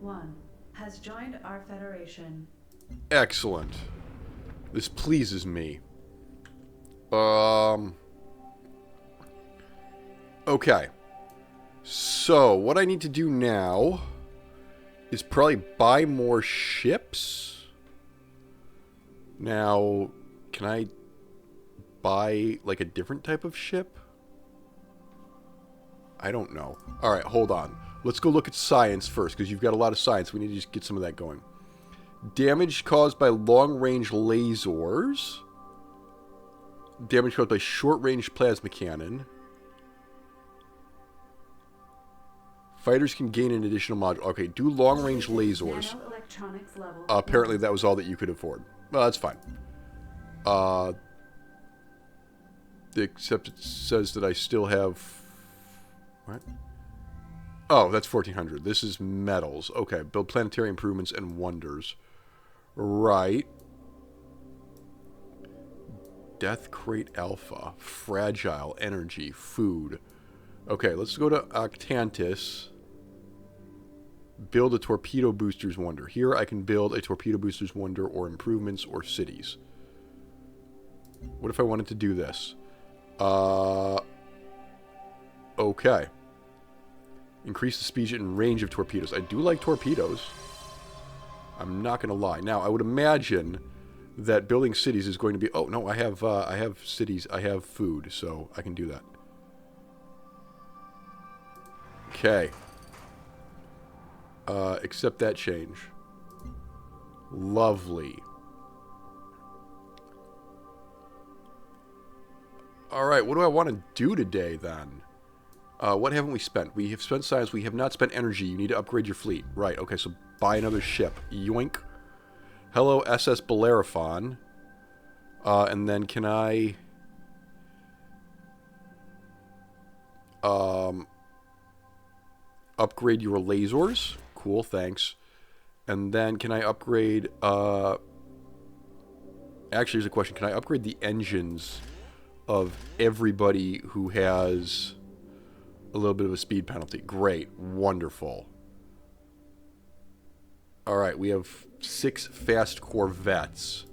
1 has joined our federation. Excellent. This pleases me. Okay. So, what I need to do now is probably buy more ships. Now, can I buy, like, a different type of ship? I don't know. Alright, hold on. Let's go look at science first, because you've got a lot of science. We need to just get some of that going. Damage caused by long-range lasers. Damage caused by short-range plasma cannon. Fighters can gain an additional module. Okay, do long-range lasers. Apparently that was all that you could afford. Well, that's fine. Except it says that I still have... What? Oh, that's 1400. This is metals. Okay, build planetary improvements and wonders. Right. Death Crate Alpha. Fragile. Energy. Food. Okay, let's go to Octantis. Build a Torpedo Booster's Wonder. Here I can build a Torpedo Booster's Wonder or improvements or cities. What if I wanted to do this? Okay. Increase the speed and range of torpedoes. I do like torpedoes. I'm not going to lie. Now, I would imagine that building cities is going to be... Oh, no, I have cities. I have food, so I can do that. Okay. Accept that change. Lovely. Alright, what do I want to do today, then? What haven't we spent? We have spent science. We have not spent energy. You need to upgrade your fleet. Right, okay, so buy another ship. Yoink. Hello, SS Bellerophon. And then can I... upgrade your lasers. Cool, thanks. And then can I upgrade... Actually, here's a question. Can I upgrade the engines of everybody who has a little bit of a speed penalty? Great. Wonderful. Alright, we have 6 fast corvettes.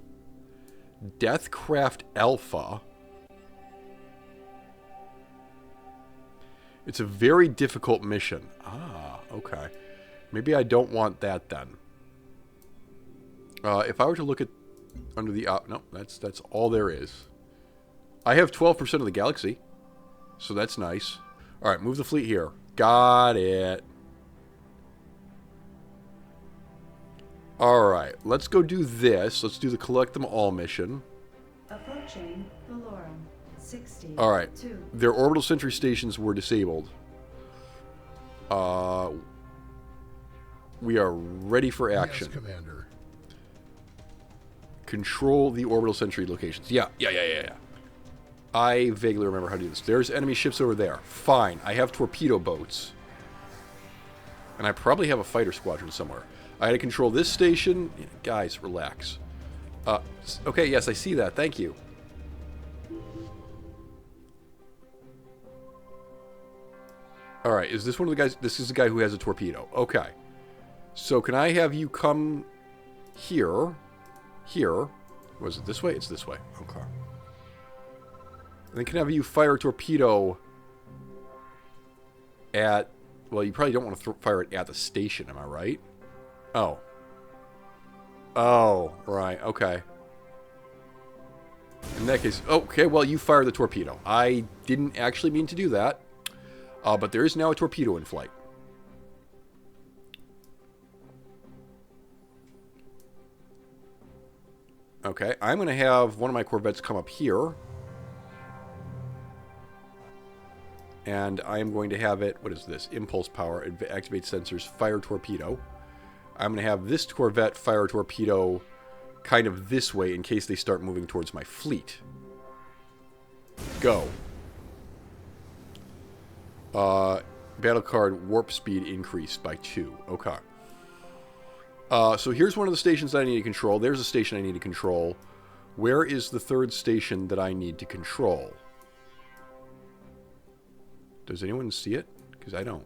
Deathcraft Alpha. It's a very difficult mission. Ah, okay. Maybe I don't want that then. If I were to look at under the... no, that's all there is. I have 12% of the galaxy. So that's nice. Alright, move the fleet here. Got it. Alright, let's go do this. Let's do the collect them all mission. Approaching Valorum. 60. Alright, their orbital sentry stations were disabled. We are ready for action. Yes, Commander. Control the orbital sentry locations. Yeah. I vaguely remember how to do this. There's enemy ships over there. Fine. I have torpedo boats. And I probably have a fighter squadron somewhere. I had to control this station. Guys, relax. Okay, yes, I see that. Thank you. Alright, is this one of the guys? This is the guy who has a torpedo. Okay. So can I have you come here? Here. Was it this way? It's this way. Okay. And then can I have you fire a torpedo at... Well, you probably don't want to fire it at the station, am I right? Oh. Oh, right. Okay. In that case... Okay, well, you fire the torpedo. I didn't actually mean to do that. But there is now a torpedo in flight. Okay, I'm going to have one of my corvettes come up here. And I am going to have it... What is this? Impulse power. Activate sensors. Fire torpedo. I'm going to have this corvette fire a torpedo kind of this way in case they start moving towards my fleet. Go. Battle card warp speed increased by 2. Okay. So here's one of the stations that I need to control. There's a station I need to control. Where is the third station that I need to control? Does anyone see it? Because I don't.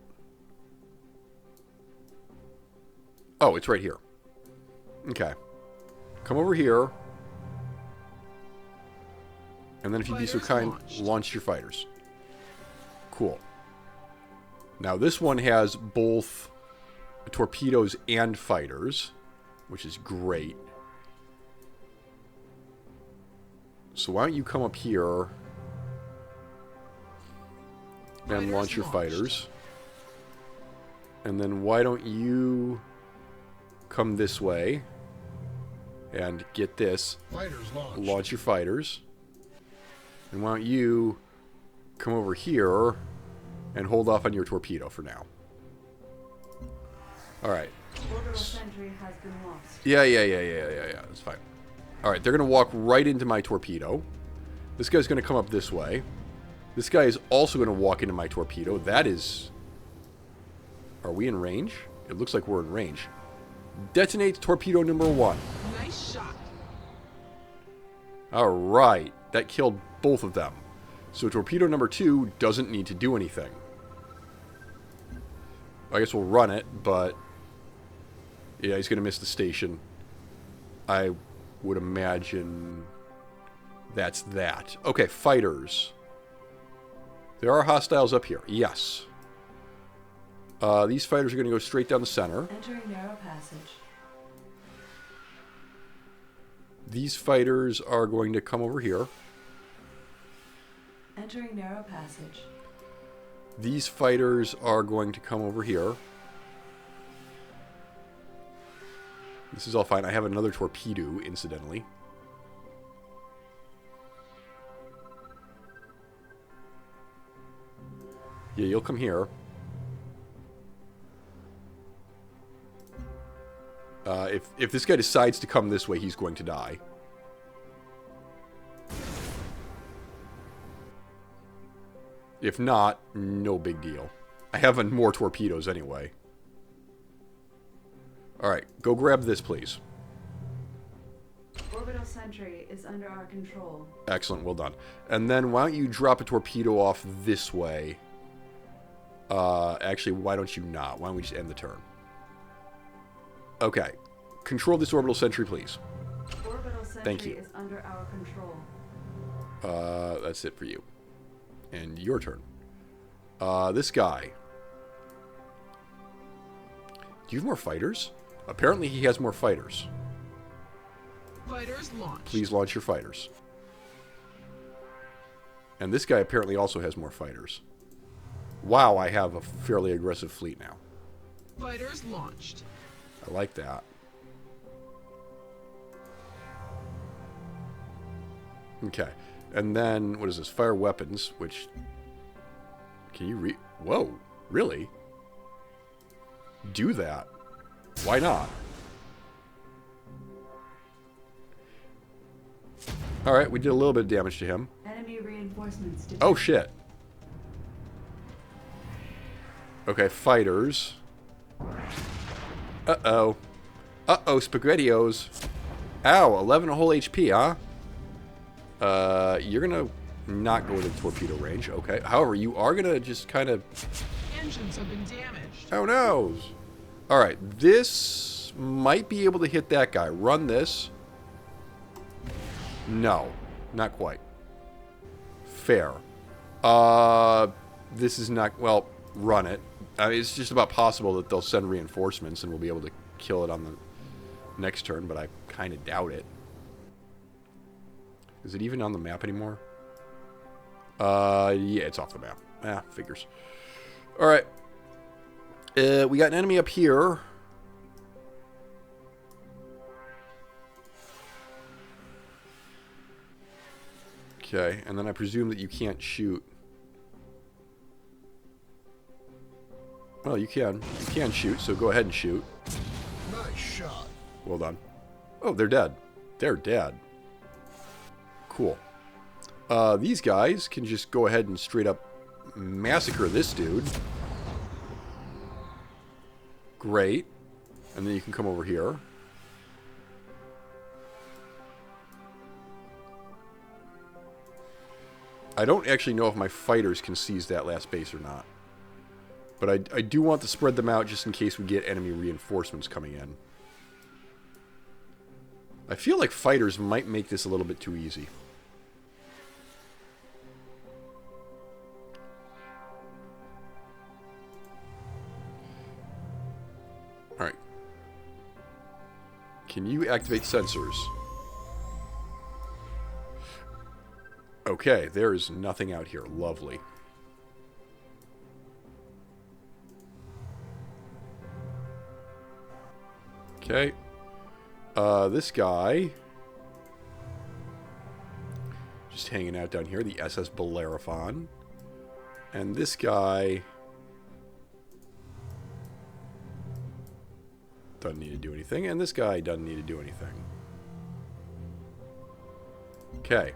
Oh, it's right here. Okay. Come over here. And then if you'd be so kind, launch your fighters. Cool. Now this one has both torpedoes and fighters, which is great. So why don't you come up here and launch your fighters. And then why don't you come this way and get this. Launch your fighters. And why don't you come over here and hold off on your torpedo for now. Alright. Orbital sentry has been lost. Yeah. That's fine. Alright, they're going to walk right into my torpedo. This guy's going to come up this way. This guy is also going to walk into my torpedo. That is... Are we in range? It looks like we're in range. Detonate torpedo number 1. Nice shot. Alright. That killed both of them. So torpedo number 2 doesn't need to do anything. I guess we'll run it, but... Yeah, he's going to miss the station. I would imagine... That's that. Okay, fighters. There are hostiles up here. Yes. These fighters are going to go straight down the center. Entering narrow passage. These fighters are going to come over here. Entering narrow passage. These fighters are going to come over here. This is all fine. I have another torpedo, incidentally. Yeah, you'll come here. If this guy decides to come this way, he's going to die. If not, no big deal. I have more torpedoes anyway. Alright, go grab this, please. Orbital sentry is under our control. Excellent, well done. And then why don't you drop a torpedo off this way? Actually, why don't you not? Why don't we just end the turn? Okay. Control this orbital sentry, please. Orbital sentry Thank you. is under our control. That's it for you. And your turn. This guy. Do you have more fighters? Apparently he has more fighters. Fighters launched. Please launch your fighters. And this guy apparently also has more fighters. Wow, I have a fairly aggressive fleet now. Fighters launched. I like that. Okay. And then, what is this? Fire weapons, which... Can you read? Whoa, really? Do that. Why not? Alright, we did a little bit of damage to him. Enemy reinforcements detected. Oh, shit. Okay, fighters. Uh-oh. Uh-oh, SpaghettiOs. Ow, 11 a whole HP, huh? You're gonna not go to the torpedo range. Okay. However, you are gonna just kind of... Engines have been damaged. Oh, no. Alright, this might be able to hit that guy. Run this. No, not quite. Fair. This is not... Well, run it. It's just about possible that they'll send reinforcements and we'll be able to kill it on the next turn, but I kind of doubt it. Is it even on the map anymore? Yeah, it's off the map. Ah, figures. Alright. We got an enemy up here. Okay, and then I presume that you can't shoot. Well, you can. You can shoot, so go ahead and shoot. Nice shot. Well done. Oh, they're dead. They're dead. Cool. These guys can just go ahead and straight up massacre this dude. Great. And then you can come over here. I don't actually know if my fighters can seize that last base or not. But I do want to spread them out just in case we get enemy reinforcements coming in. I feel like fighters might make this a little bit too easy. Alright. Can you activate sensors? Okay, there is nothing out here. Lovely. Okay. This guy... just hanging out down here. The SS Bellerophon. And this guy... doesn't need to do anything. And this guy doesn't need to do anything. Okay.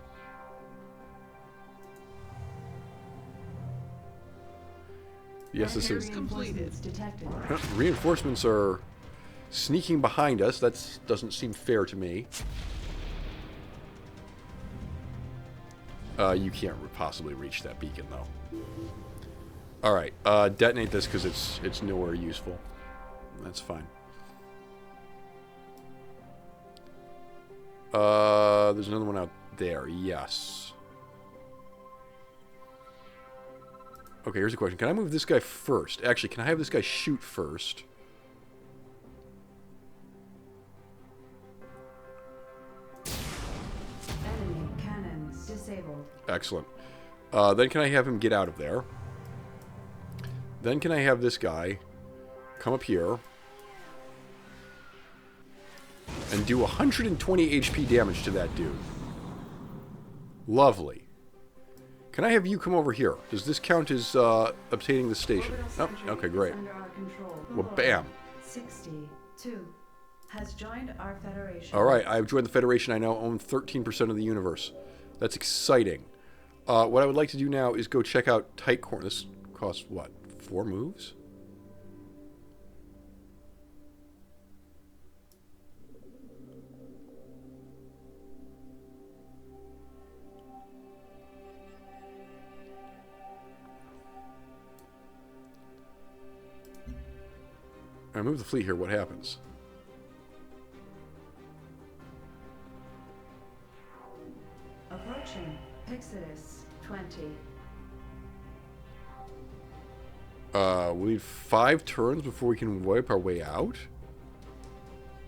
Yes, this is... Reinforcements detected. Reinforcements are sneaking behind us. That doesn't seem fair to me. You can't possibly reach that beacon, though. Alright, detonate this because it's nowhere useful. That's fine. There's another one out there. Yes. Okay, here's a question. Can I move this guy first? Actually, can I have this guy shoot first? Enemy cannons disabled. Excellent. Then can I have him get out of there? Then can I have this guy come up here and do 120 HP damage to that dude? Lovely. Can I have you come over here? Does this count as obtaining the station? Oh, okay, great. Under our control. Well, bam. 62 has joined our Federation. All right, I've joined the Federation. I now own 13% of the universe. That's exciting. What I would like to do now is go check out Tight Corner. This costs, what, 4 moves? I move the fleet here, what happens? Approaching Pixidus 20. We need 5 turns before we can wipe our way out?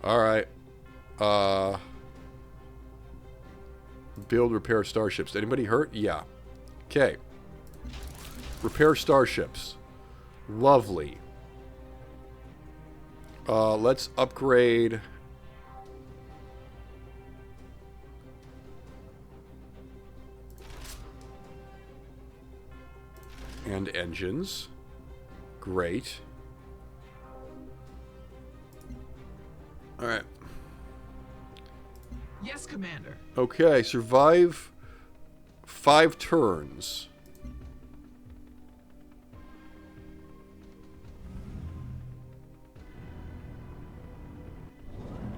Alright. Build, repair starships. Anybody hurt? Yeah. Okay. Repair starships. Lovely. Let's upgrade... and engines. Great. Alright. Yes, Commander. Okay, survive 5 turns.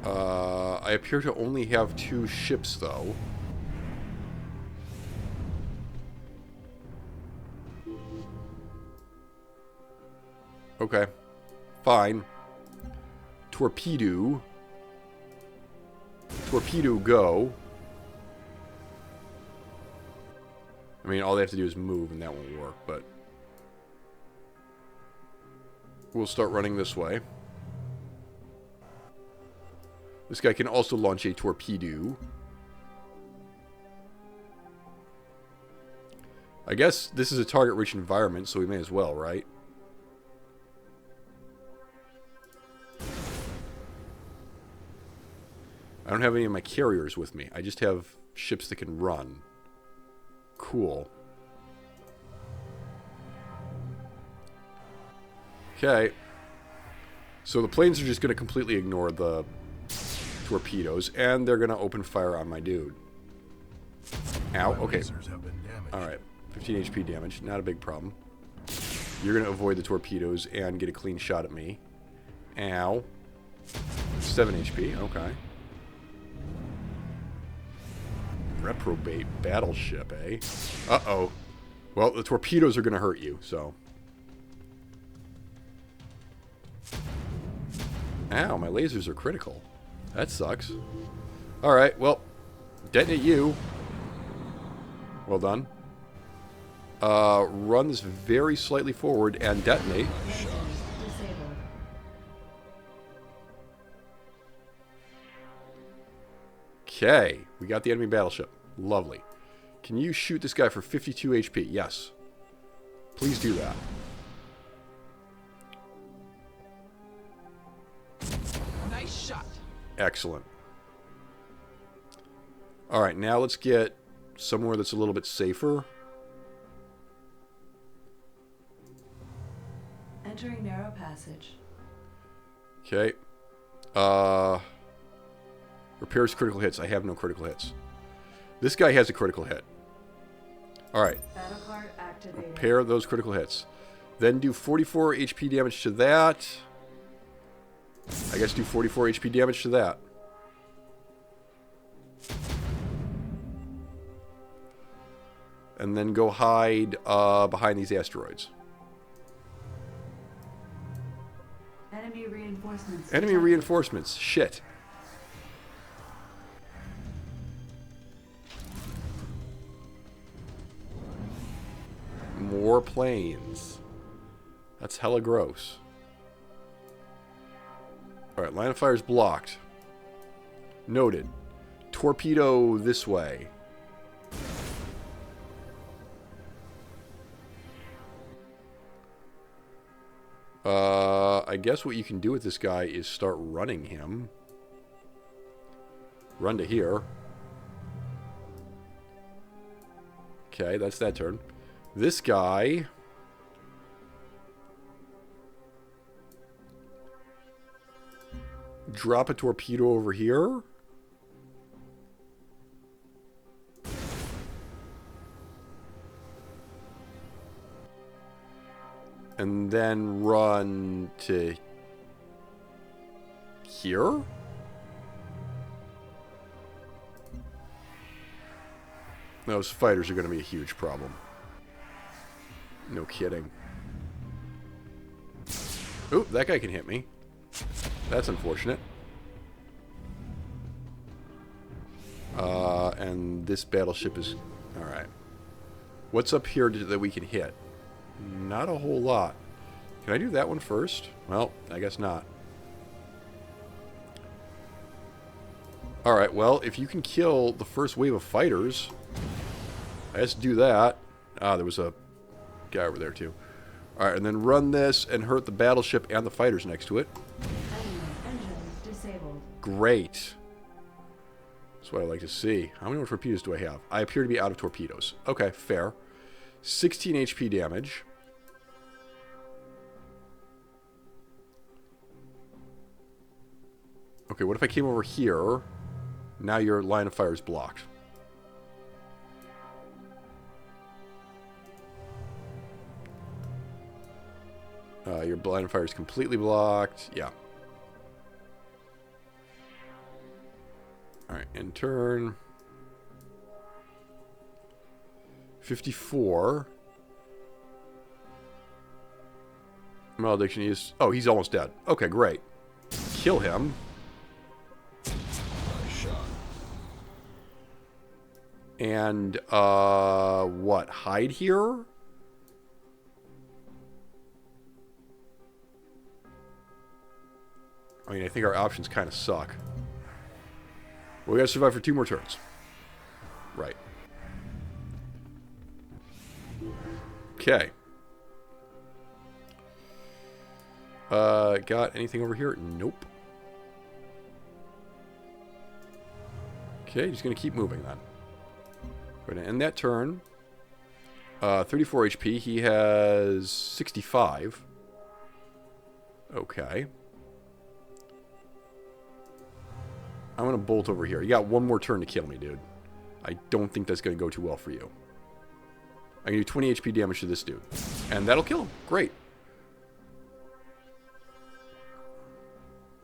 I appear to only have 2 ships, though. Okay. Fine. Torpedo. Torpedo, go. I mean, all they have to do is move, and that won't work, but... we'll start running this way. This guy can also launch a torpedo. I guess this is a target-rich environment, so we may as well, right? I don't have any of my carriers with me. I just have ships that can run. Cool. Okay. So the planes are just going to completely ignore the torpedoes, and they're going to open fire on my dude. Ow. Okay. Alright. 15 HP damage. Not a big problem. You're going to avoid the torpedoes and get a clean shot at me. Ow. 7 HP. Okay. Reprobate battleship, eh? Uh-oh. Well, the torpedoes are going to hurt you, so... Ow, my lasers are critical. That sucks. Alright, well, detonate you. Well done. Run this very slightly forward and detonate. Lasers disabled. Okay, we got the enemy battleship. Lovely. Can you shoot this guy for 52 HP? Yes. Please do that. Nice shot. Excellent. Alright, now let's get somewhere that's a little bit safer. Entering narrow passage. Okay. Repairs critical hits. I have no critical hits. This guy has a critical hit. Alright. Battle card activated. Repair those critical hits. Then do 44 HP damage to that. I guess do 44 HP damage to that. And then go hide behind these asteroids. Enemy reinforcements. Enemy detected. reinforcements. Shit. More planes. That's hella gross. Alright, line of fire is blocked. Noted. Torpedo this way. I guess what you can do with this guy is start running him. Run to here. Okay, that's that turn. This guy... drop a torpedo over here. And then run to here? Those fighters are going to be a huge problem. No kidding. Oop, that guy can hit me. That's unfortunate. And this battleship is... Alright. What's up here that we can hit? Not a whole lot. Can I do that one first? Well, I guess not. Alright, well, if you can kill the first wave of fighters, I guess do that. Ah, there was a guy over there too. Alright, and then run this and hurt the battleship and the fighters next to it. Enemy engines disabled. Great. That's what I like to see. How many more torpedoes do I have? I appear to be out of torpedoes. Okay, fair. 16 HP damage. Okay, what if I came over here? Now your line of fire is blocked. Your line of fire is completely blocked. Yeah. Alright, in turn. 54. Malediction is... Oh, he's almost dead. Okay, great. Kill him. Nice shot. And, what? Hide here? I mean, I think our options kind of suck. We gotta survive for 2 more turns. Right. Okay. Got anything over here? Nope. Okay, just gonna keep moving then. We're gonna end that turn. 34 HP. He has 65. Okay. I'm going to bolt over here. You got one more turn to kill me, dude. I don't think that's going to go too well for you. I'm going to do 20 HP damage to this dude. And that'll kill him. Great.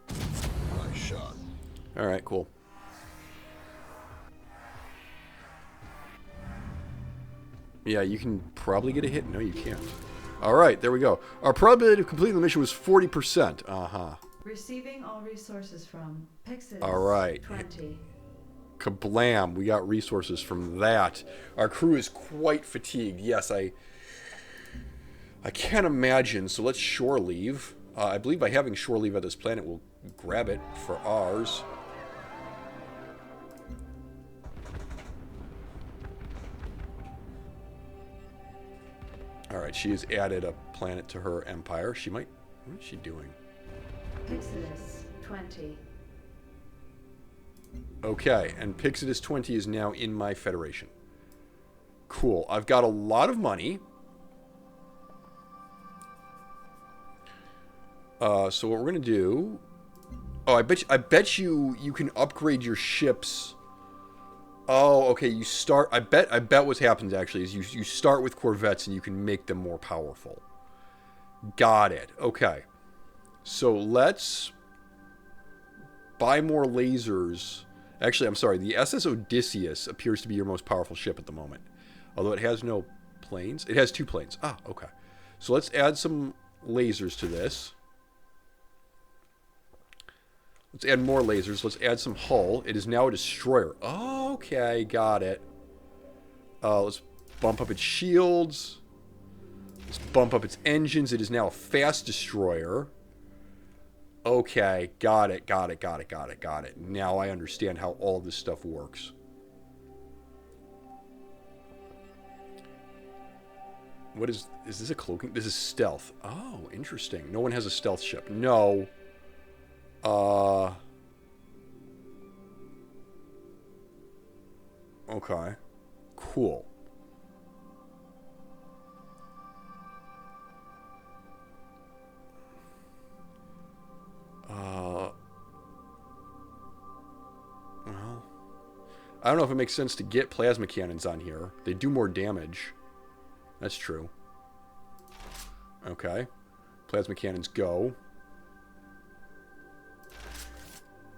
Nice shot. Alright, cool. Yeah, you can probably get a hit. No, you can't. Alright, there we go. Our probability of completing the mission was 40%. Uh-huh. Receiving all resources from Pixis. All right. 20. Kablam. We got resources from that. Our crew is quite fatigued. Yes, I can't imagine. So let's shore leave. I believe by having shore leave at this planet, we'll grab it for ours. Alright, she has added a planet to her empire. She might... What is she doing? Pixis 20. Okay, and Pixidus 20 is now in my federation. Cool. I've got a lot of money. So what we're going to do... Oh, I bet you can upgrade your ships. Oh, okay, you start... I bet what happens, actually, is you start with Corvettes and you can make them more powerful. Got it. Okay. So let's buy more lasers. Actually, I'm sorry. The SS Odysseus appears to be your most powerful ship at the moment. Although it has no planes. It has 2 planes. Ah, okay. So let's add some lasers to this. Let's add more lasers. Let's add some hull. It is now a destroyer. Oh, okay, got it. Let's bump up its shields. Let's bump up its engines. It is now a fast destroyer. Okay, got it. Now I understand how all this stuff works. What is this a cloaking? This is stealth. Oh, interesting. No one has a stealth ship. No. Okay. Cool. Well, I don't know if it makes sense to get plasma cannons on here. They do more damage. That's true. Okay. Plasma cannons go.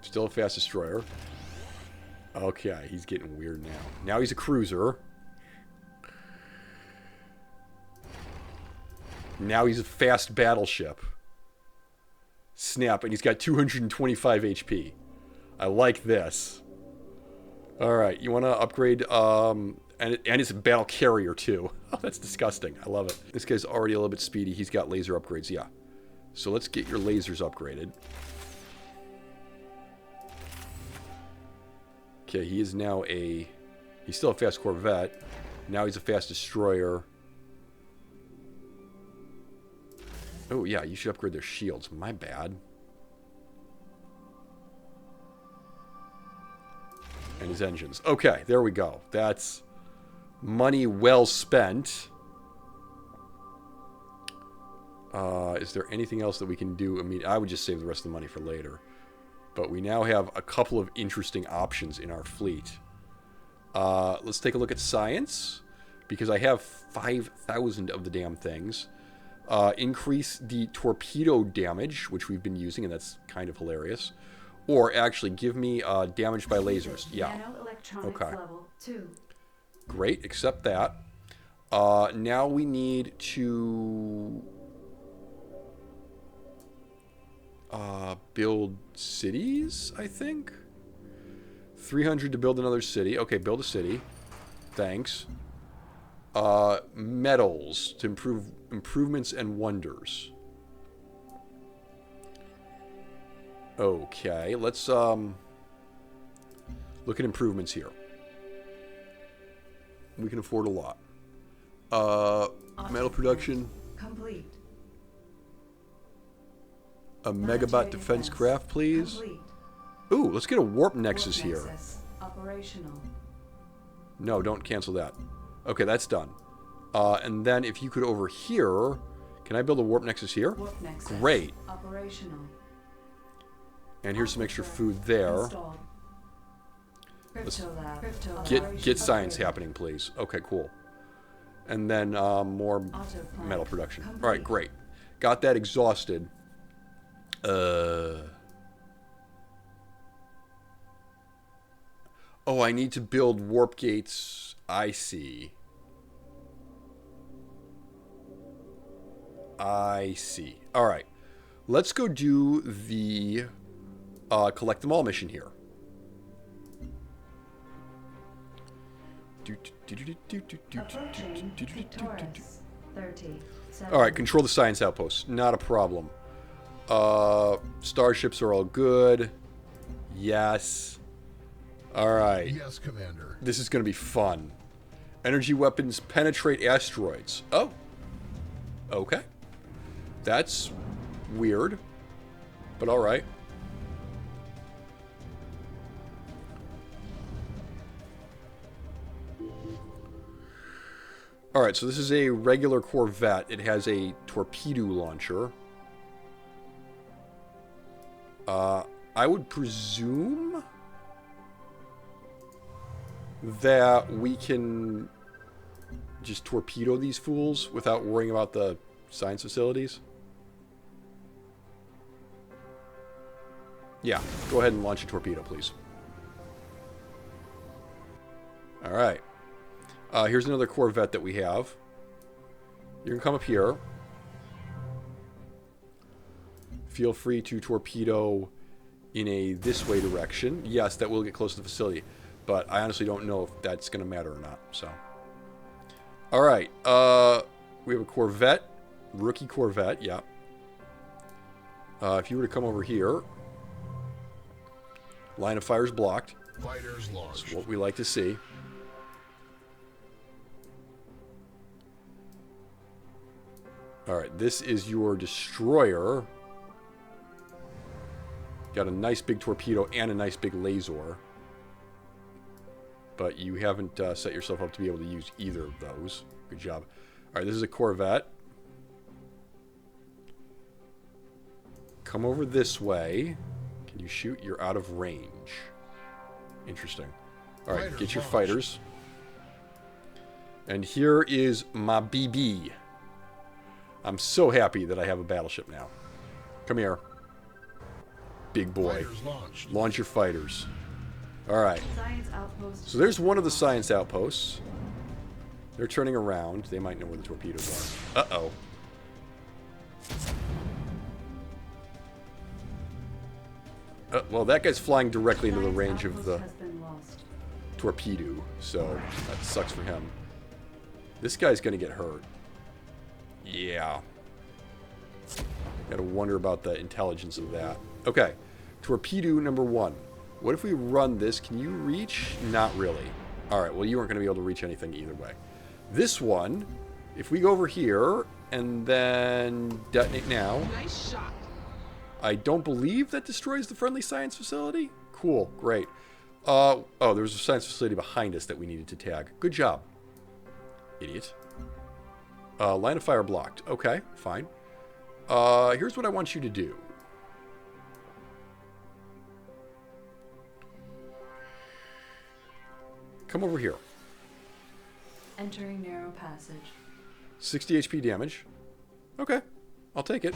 Still a fast destroyer. Okay, he's getting weird now. Now he's a cruiser. Now he's a fast battleship. Snap, and he's got 225 HP. I like this. Alright, you want to upgrade, and it's a battle carrier, too. Oh, that's disgusting. I love it. This guy's already a little bit speedy. He's got laser upgrades, yeah. So let's get your lasers upgraded. Okay, he is now he's still a fast Corvette. Now he's a fast destroyer. Oh, yeah, you should upgrade their shields. My bad. And his engines. Okay, there we go. That's money well spent. Is there anything else that we can do? I mean, I would just save the rest of the money for later. But we now have a couple of interesting options in our fleet. Let's take a look at science. Because I have 5,000 of the damn things. Increase the torpedo damage, which we've been using, and that's kind of hilarious. Or actually, give me damage by lasers. Yeah. Okay. Level 2. Great, accept that. Now we need to build cities, I think. 300 to build another city. Okay, build a city. Thanks. Metals to improve improvements and wonders. Okay, let's look at improvements here. We can afford a lot. Metal production. Complete. A megabot defense craft, please. Complete. Ooh, let's get a warp nexus Warp here. nexus operational. No, don't cancel that. Okay, that's done. And then if you could over here, can I build a warp nexus here? Warp nexus Great. operational. And here's some extra food there. Installed. Crypto lab. Get science happening, please. Okay, cool. And then more Autopilot metal production. complete. All right, great. Got that exhausted. Oh, I need to build warp gates. I see. I see. All right. Let's go do the collect them all mission here. Approaching Victorious. 30. Alright, control the science outpost. Not a problem. Starships are all good. Yes. Alright. Yes, Commander. This is going to be fun. Energy weapons penetrate asteroids. Oh. Okay. That's weird. But alright. Alright, so this is a regular Corvette. It has a torpedo launcher. I would presume that we can just torpedo these fools without worrying about the science facilities. Yeah, go ahead and launch a torpedo, please. Alright. Here's another Corvette that we have. You can come up here. Feel free to torpedo in a this way direction. Yes, that will get close to the facility. But I honestly don't know if that's going to matter or not. So, alright. We have a Corvette. Rookie Corvette, yeah. If you were to come over here. Line of fire is blocked. Fighters launched. That's what we like to see. Alright, this is your destroyer. Got a nice big torpedo and a nice big laser. But you haven't set yourself up to be able to use either of those. Good job. Alright, this is a Corvette. Come over this way. Can you shoot? You're out of range. Interesting. Alright, get your fighters. And here is my BB. I'm so happy that I have a battleship now. Come here. Big boy. Launch your fighters. Alright. So there's one of the science outposts. They're turning around. They might know where the torpedoes are. Uh-oh. Well, that guy's flying directly into the range of the torpedo. So that sucks for him. This guy's going to get hurt. Yeah. Gotta wonder about the intelligence of that. Okay. Torpedo number 1. What if we run this? Can you reach? Not really. Alright, well you aren't going to be able to reach anything either way. This one, if we go over here and then detonate now. Nice shot. I don't believe that destroys the friendly science facility. Cool, great. Oh, there was a science facility behind us that we needed to tag. Good job. Idiot. Line of fire blocked. Okay, fine. Here's what I want you to do. Come over here. Entering narrow passage. 60 HP damage. Okay, I'll take it.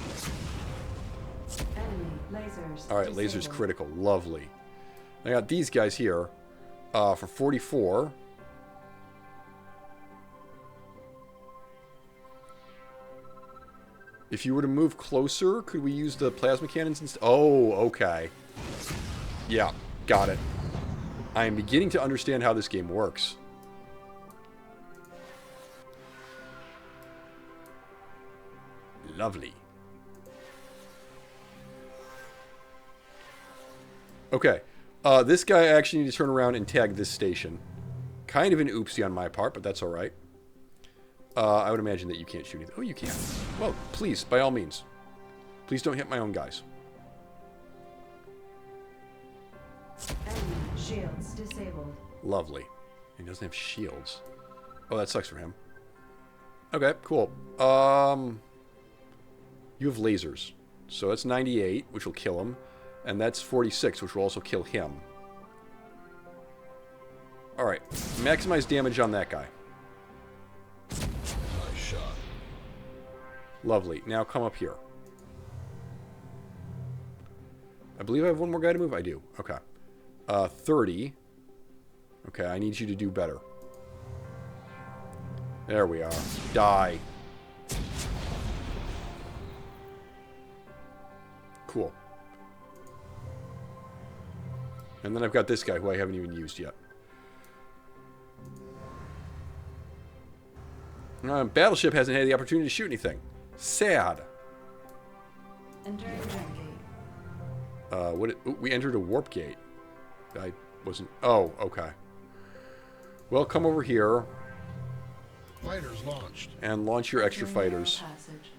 Enemy lasers. Alright, lasers critical. Lovely. I got these guys here for 44. If you were to move closer, could we use the plasma cannons instead? Oh, okay. Yeah, got it. I am beginning to understand how this game works. Lovely. Okay. This guy I actually need to turn around and tag this station. Kind of an oopsie on my part, but that's alright. I would imagine that you can't shoot anything. Oh, you can. Well, please, by all means. Please don't hit my own guys. Enemy shields disabled. Lovely. He doesn't have shields. Oh, that sucks for him. Okay, cool. You have lasers. So that's 98, which will kill him. And that's 46, which will also kill him. Alright. Maximize damage on that guy. Nice shot. Lovely. Now come up here. I believe I have one more guy to move. I do. Okay. 30. Okay, I need you to do better. There we are. Die. Cool. And then I've got this guy who I haven't even used yet. Battleship hasn't had the opportunity to shoot anything. Sad. Entering jump gate. We entered a warp gate. I wasn't... Oh, okay. Well, come over here. Fighters launched. And launch your extra Entering narrow fighters. passage.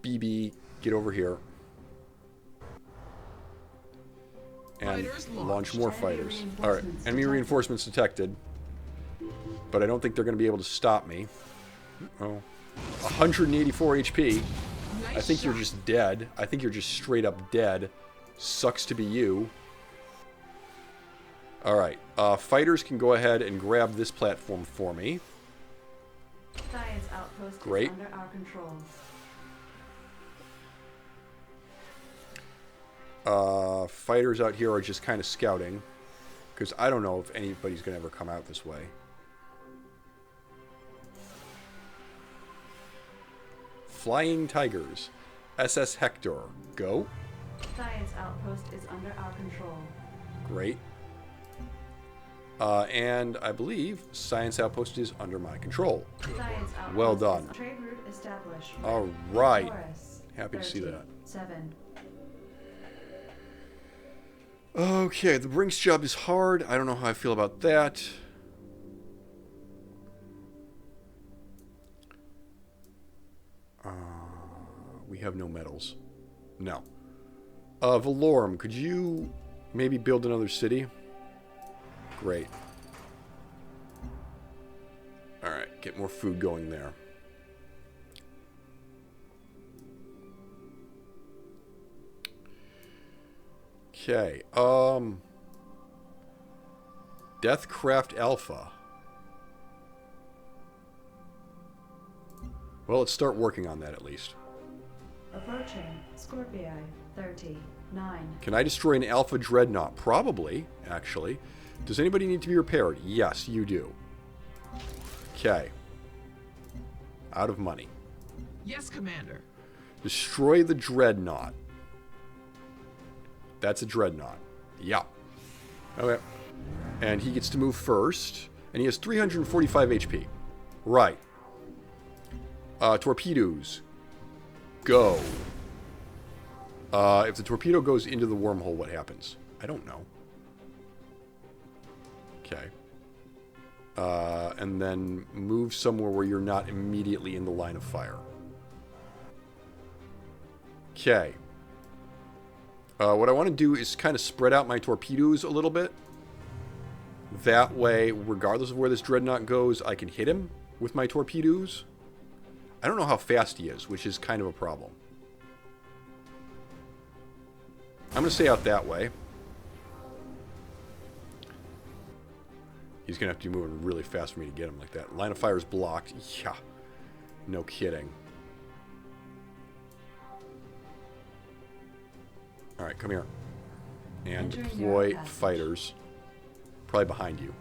BB, get over here. And Fighters launch launched. more Enemy fighters. Alright, reinforcements enemy detected. reinforcements detected. But I don't think they're going to be able to stop me. Oh. 184 HP. Nice I think you're shot. just dead. I think you're just straight up dead. Sucks to be you. Alright, fighters can go ahead and grab this platform for me. Science outpost Great. is under our control. Fighters out here are just kind of scouting. Because I don't know if anybody's going to ever come out this way. Flying Tigers. SS Hector. Go. Science outpost is under our control. Great. And I believe Science Outpost is under my control. Science outpost Well done. is trade route established. All right. Taurus, Happy to see that. 7. Okay, the Brinks job is hard. I don't know how I feel about that. We have no medals. No. Valorum, could you maybe build another city? Great. Alright, get more food going there. Okay, Deathcraft Alpha. Well, let's start working on that at least. Approaching. Scorpii. 39. Can I destroy an Alpha Dreadnought? Probably, actually. Does anybody need to be repaired? Yes, you do. Okay. Out of money. Yes, Commander. Destroy the Dreadnought. That's a Dreadnought. Yeah. Okay. And he gets to move first. And he has 345 HP. Right. Torpedoes. Go. If the torpedo goes into the wormhole, what happens? I don't know. Okay. And then move somewhere where you're not immediately in the line of fire. Okay. What I want to do is kind of spread out my torpedoes a little bit. That way, regardless of where this Dreadnought goes, I can hit him with my torpedoes. I don't know how fast he is, which is kind of a problem. I'm going to stay out that way. He's going to have to be moving really fast for me to get him like that. Line of fire is blocked. Yeah. No kidding. Alright, come here. And Entering deploy narrow passage. fighters. Probably behind you.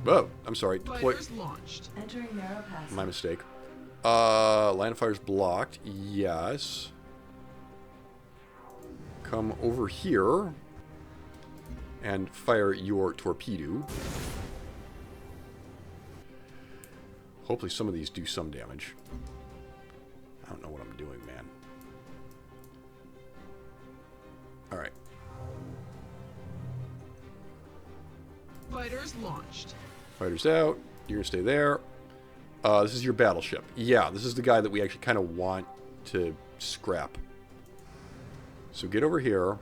Whoa, I'm sorry. Deploy. Fighters launched. Entering narrow passage. My mistake. Line of fire is blocked. Yes. Come over here. And fire your torpedo. Hopefully some of these do some damage. I don't know what I'm doing, man. Alright. Fighters launched. Fighters out. You're going to stay there. This is your battleship. Yeah, this is the guy that we actually kind of want to scrap. So get over here.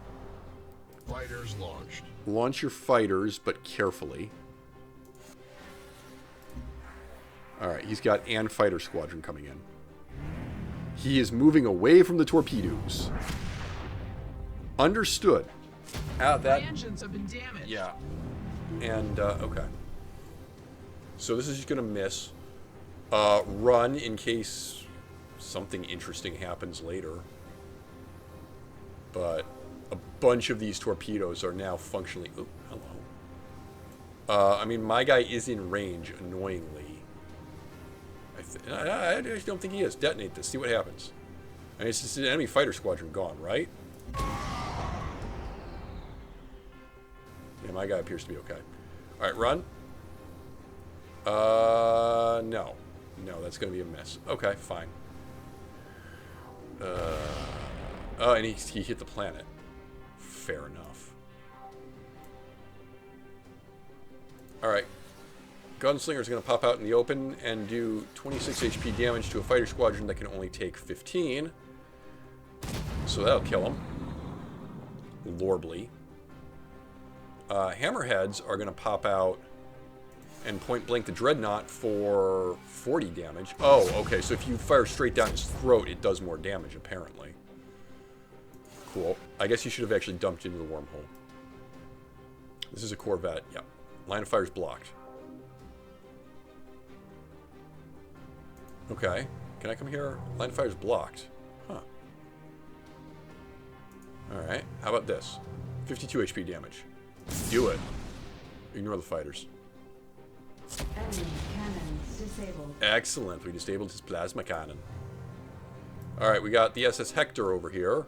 Fighters launched. Launch your fighters, but carefully. Alright, he's got an fighter squadron coming in. He is moving away from the torpedoes. Understood. My engines have been damaged. Yeah. And, okay. So this is just going to miss. Run in case something interesting happens later. But a bunch of these torpedoes are now functionally... Oh, hello. I mean, my guy is in range, annoyingly. I don't think he is. Detonate this. See what happens. And it's just an enemy fighter squadron gone, right? Yeah, my guy appears to be okay. Alright, run. No. No, that's going to be a miss. Okay, fine. Oh, and he hit the planet. Fair enough. Alright. Gunslinger's going to pop out in the open and do 26 HP damage to a fighter squadron that can only take 15. So that'll kill him. Lorbly. Hammerheads are going to pop out and point blank the Dreadnought for 40 damage. Oh, okay, so if you fire straight down his throat, it does more damage, apparently. Cool. I guess you should have actually dumped into the wormhole. This is a Corvette. Yep. Line of fire's blocked. Okay. Can I come here? Line of fire's blocked. Huh. Alright. How about this? 52 HP damage. Do it. Ignore the fighters. Enemy cannons disabled. Excellent. We disabled his plasma cannon. Alright, we got the SS Hector over here.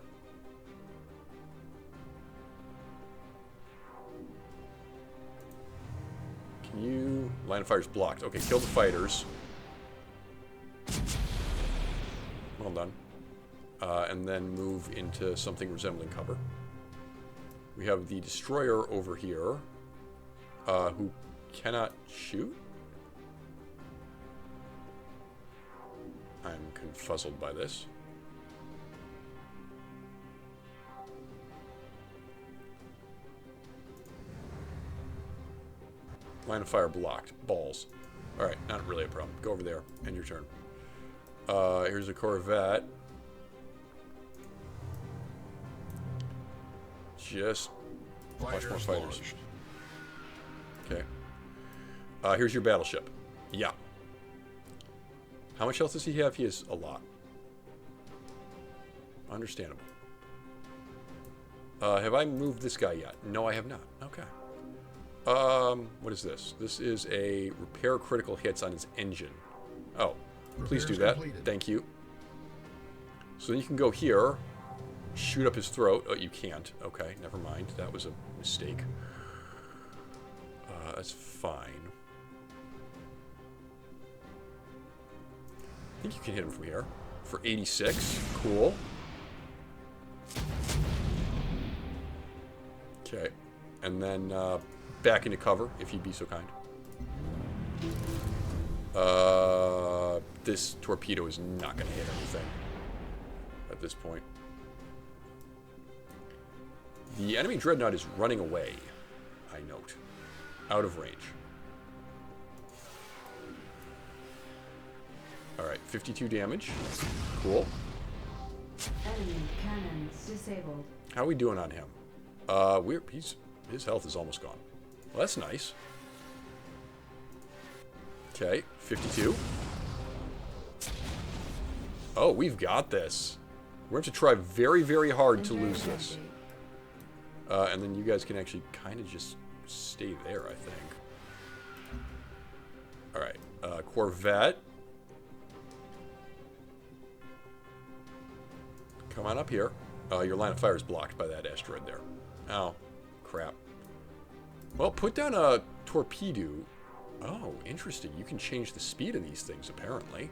Can you... Line of fire's blocked. Okay, kill the fighters. Well done. And then move into something resembling cover. We have the destroyer over here, who cannot shoot? I'm confuzzled by this. Line of fire blocked. Balls. Alright, not really a problem. Go over there. End your turn. Here's a Corvette. Just watch more fighters. Launched. Okay. Here's your battleship. Yeah. How much health does he have? He has a lot. Understandable. Have I moved this guy yet? No, I have not. Okay. What is this? This is a repair critical hits on his engine. Oh, please do that. Completed. Thank you. So then you can go here, shoot up his throat. Oh, you can't. Okay, never mind. That was a mistake. That's fine. I think you can hit him from here. For 86. Cool. Okay. And then back into cover, if you'd be so kind. This torpedo is not going to hit anything at this point. The enemy Dreadnought is running away, I note. Out of range. Alright, 52 damage. Cool. Enemy cannons disabled. How are we doing on him? His health is almost gone. Well, that's nice. Okay, 52. Oh, we've got this. We're going to try very, very hard to lose this. And then you guys can actually kind of just stay there, I think. Alright, Corvette. Come on up here. Your line of fire is blocked by that asteroid there. Oh, crap. Well, put down a torpedo. Oh, interesting. You can change the speed of these things, apparently.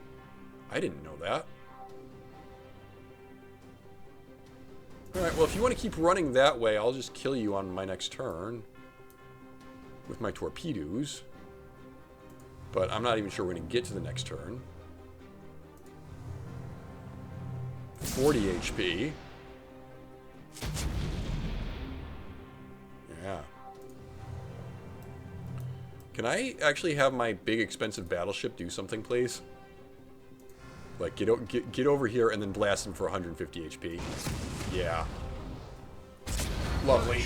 I didn't know that. Alright, well, if you want to keep running that way, I'll just kill you on my next turn. With my torpedoes. But I'm not even sure we're going to get to the next turn. 40 HP. Yeah. Can I actually have my big expensive battleship do something, please? Like, get over here and then blast him for 150 HP. Yeah. Lovely.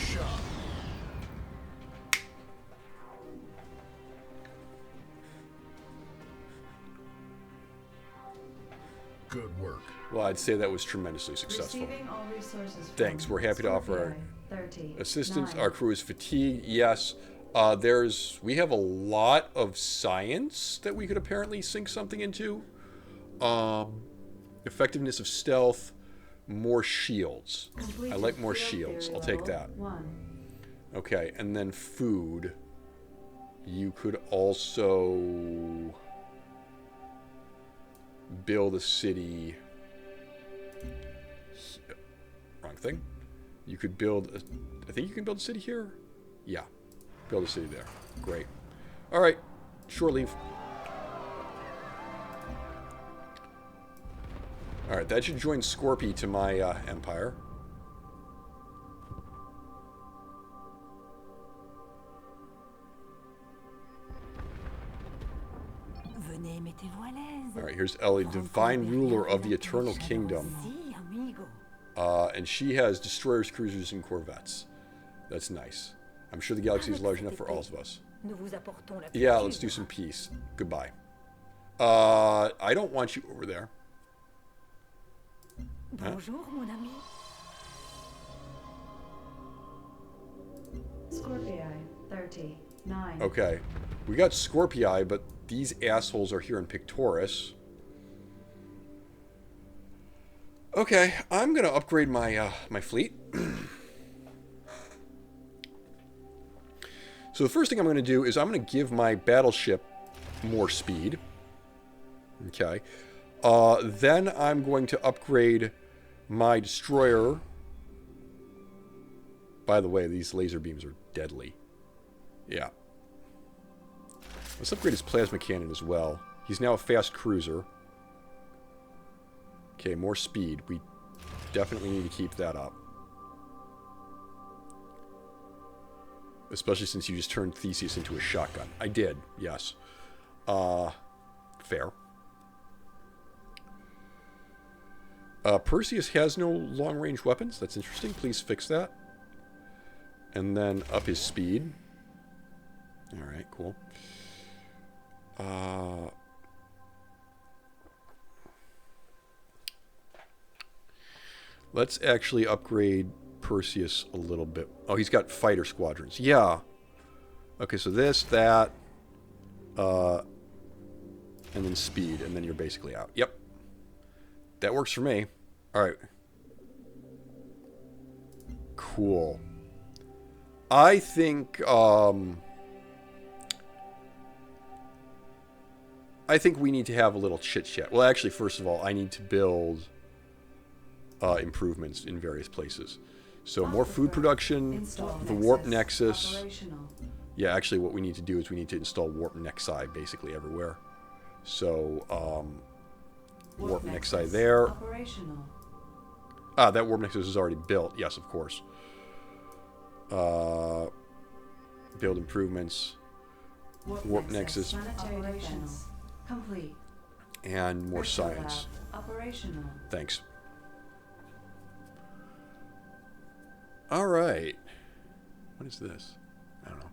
Good work. Well, I'd say that was tremendously successful. Receiving all resources from Thanks. We're happy to offer our 30, assistance. 9. Our crew is fatigued. Yes. We have a lot of science that we could apparently sink something into. Effectiveness of stealth. more shields. I Completed like more field shields. theory I'll take level that. 1. Okay, and then food. You could also build a city. Wrong thing. You could build a, I think you can build a city here? Yeah. Build a city there. Great. Alright. Shore leave. Alright, that should join Scorpy to my empire. Alright, here's Ellie, divine ruler of the Eternal Kingdom. And she has destroyers, cruisers, and corvettes. That's nice. I'm sure the galaxy is large enough for all of us. Yeah, let's do some peace. Goodbye. I don't want you over there. Bonjour, mon ami. Scorpii 39. Okay. We got Scorpii, but these assholes are here in Pictoris. Okay, I'm gonna upgrade my my fleet. So the first thing I'm gonna do is I'm gonna give my battleship more speed. Okay. Then I'm going to upgrade my destroyer. By the way, these laser beams are deadly. Yeah. Let's upgrade his plasma cannon as well. He's now a fast cruiser. Okay, more speed. We definitely need to keep that up. Especially since you just turned Theseus into a shotgun. I did, yes. Fair. Perseus has no long-range weapons. That's interesting. Please fix that. And then up his speed. Alright, cool. Let's actually upgrade Perseus a little bit. Oh, he's got fighter squadrons. Yeah. Okay, so this, that, and then speed, and then you're basically out. Yep. That works for me. Alright. Cool. I think we need to have a little chit-chat. Well, actually, first of all, I need to build improvements in various places. So more food production, the warp nexus. Operational. Yeah, actually what we need to do is we need to install warp nexi basically everywhere. So, warp nexi there. Operational. Ah, that warp nexus is already built. Yes, of course. Build improvements. Warp nexus. Planetary defense. Complete. And more Crystal science. lab. Operational. Thanks. Alright. What is this? I don't know.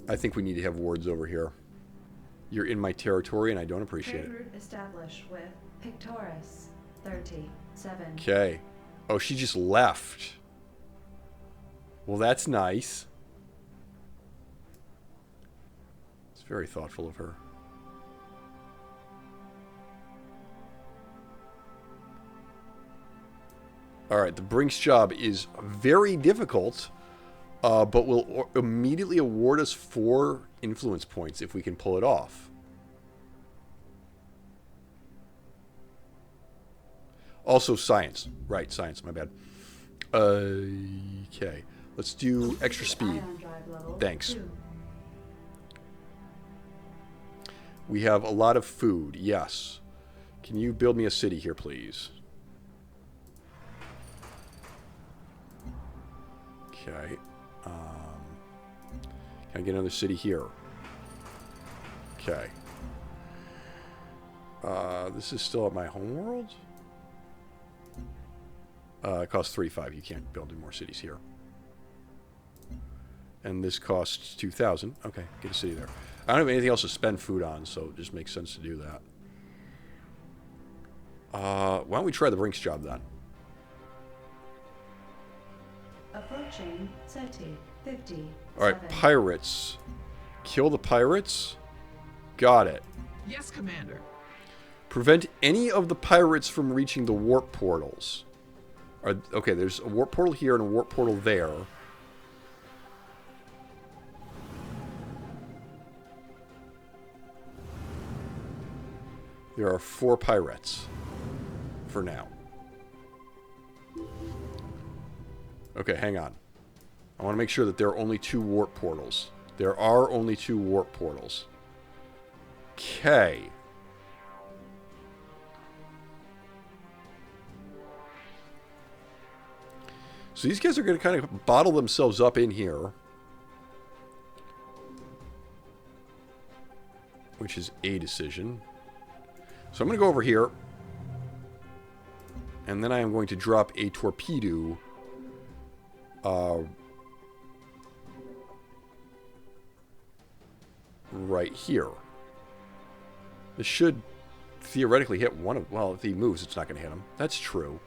I think we need to have wards over here. You're in my territory and I don't appreciate Trade it. route established with Pictoris 37. Okay. Oh, she just left. Well, that's nice. It's very thoughtful of her. Alright, the Brinks job is very difficult, but will immediately award us 4 influence points if we can pull it off. Also science. Right, science, my bad. Okay. Let's do extra speed. Ion drive level Thanks. 2. We have a lot of food, yes. Can you build me a city here, please? Okay. Can I get another city here? Okay. This is still at my homeworld? It costs 3.5. You can't build any more cities here. And this costs 2,000. Okay, get a city there. I don't have anything else to spend food on, so it just makes sense to do that. Why don't we try the Brinks job then? Approaching 30, 50. Alright, pirates. Kill the pirates. Got it. Yes, Commander. Prevent any of the pirates from reaching the warp portals. Okay, there's a warp portal here and a warp portal there. There are 4 pirates. For now. Okay, hang on. I want to make sure that there are only 2 warp portals. There are only 2 warp portals. Okay. So these guys are going to kind of bottle themselves up in here. Which is a decision. So I'm going to go over here. And then I am going to drop a torpedo. Right here. This should theoretically hit one of... Well, if he moves, it's not going to hit him. That's true.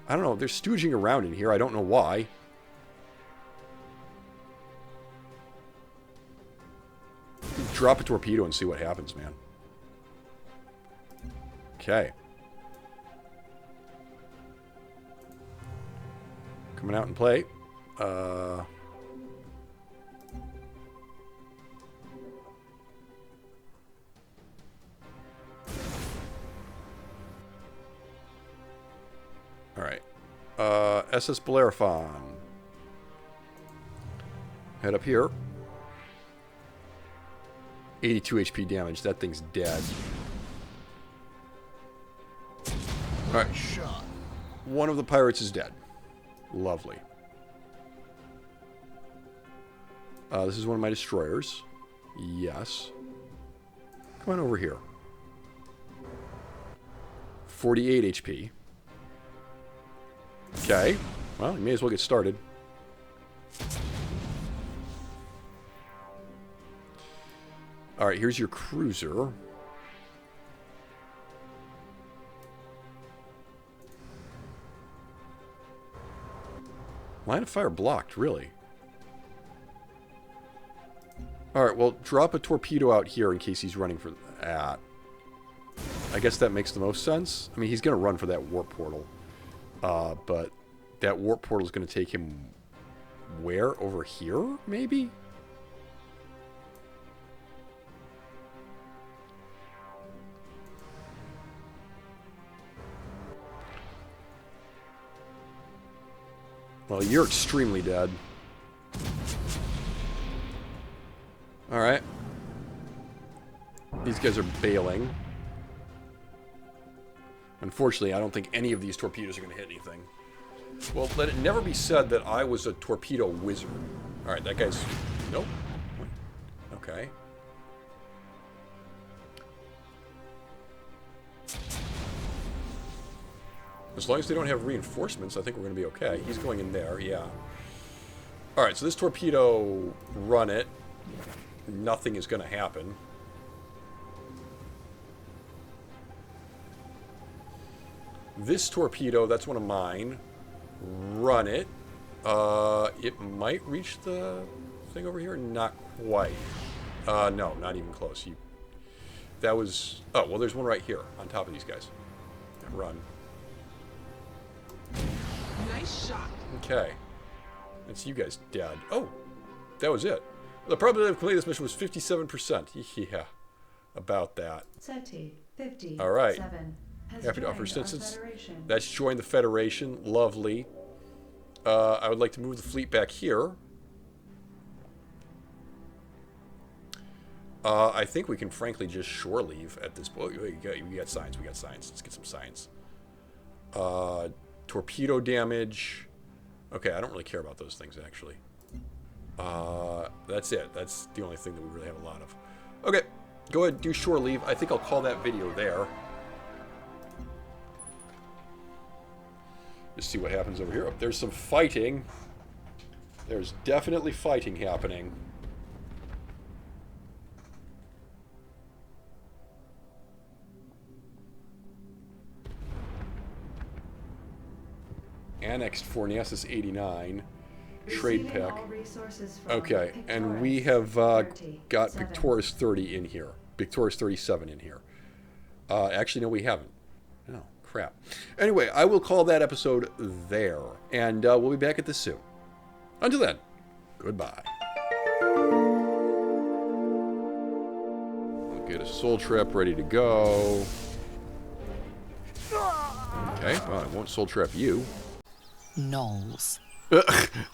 I don't know. They're stooging around in here. I don't know why. Drop a torpedo and see what happens, man. Okay. Coming out and play. Alright. SS Bellerophon. Head up here. 82 HP damage. That thing's dead. Alright. Shot. One of the pirates is dead. Lovely. This is one of my destroyers. Yes. Come on over here. 48 HP. Okay. Well, you may as well get started. Alright, here's your cruiser. Line of fire blocked, really? Alright, well, drop a torpedo out here in case he's running for that. I guess that makes the most sense. I mean, he's going to run for that warp portal. But that warp portal is going to take him where? Over here, maybe? Well, you're extremely dead. Alright. These guys are bailing. Unfortunately, I don't think any of these torpedoes are going to hit anything. Well, let it never be said that I was a torpedo wizard. Alright, that guy's... Nope. Okay. As long as they don't have reinforcements, I think we're going to be okay. He's going in there, yeah. Alright, so this torpedo, run it. Nothing is going to happen. This torpedo, that's one of mine. Run it. It might reach the thing over here? Not quite. No, not even close. That was... Oh, well, there's one right here on top of these guys. Run. Nice shot. Okay. That's you guys dead. Oh, that was it. The probability of completing this mission was 57%. Yeah, about that. 30, 50. All right. 7. Happy to offer assistance. That's joined the Federation. Lovely. I would like to move the fleet back here. I think we can frankly just shore leave at this point. We got signs. We got signs. Let's get some signs. Torpedo damage. Okay, I don't really care about those things, actually. That's it. That's the only thing that we really have a lot of. Okay, go ahead, do shore leave. I think I'll call that video there. Just see what happens over here. Oh, there's some fighting. There's definitely fighting happening. Annexed for NASA's 89. Trade Receiving pack. all resources from Okay, and we Pictoris have 30, got 7. Pictoris 30 in here. Pictoris 37 in here. Actually, no, we haven't. Oh, crap. Anyway, I will call that episode there. And we'll be back at this soon. Until then, goodbye. We'll get a soul trap ready to go. Okay, well, I won't soul trap you. Knowles.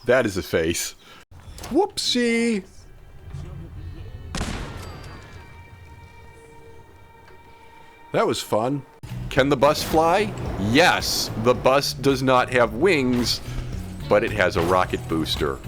That is a face. Whoopsie! That was fun. Can the bus fly? Yes, the bus does not have wings, but it has a rocket booster.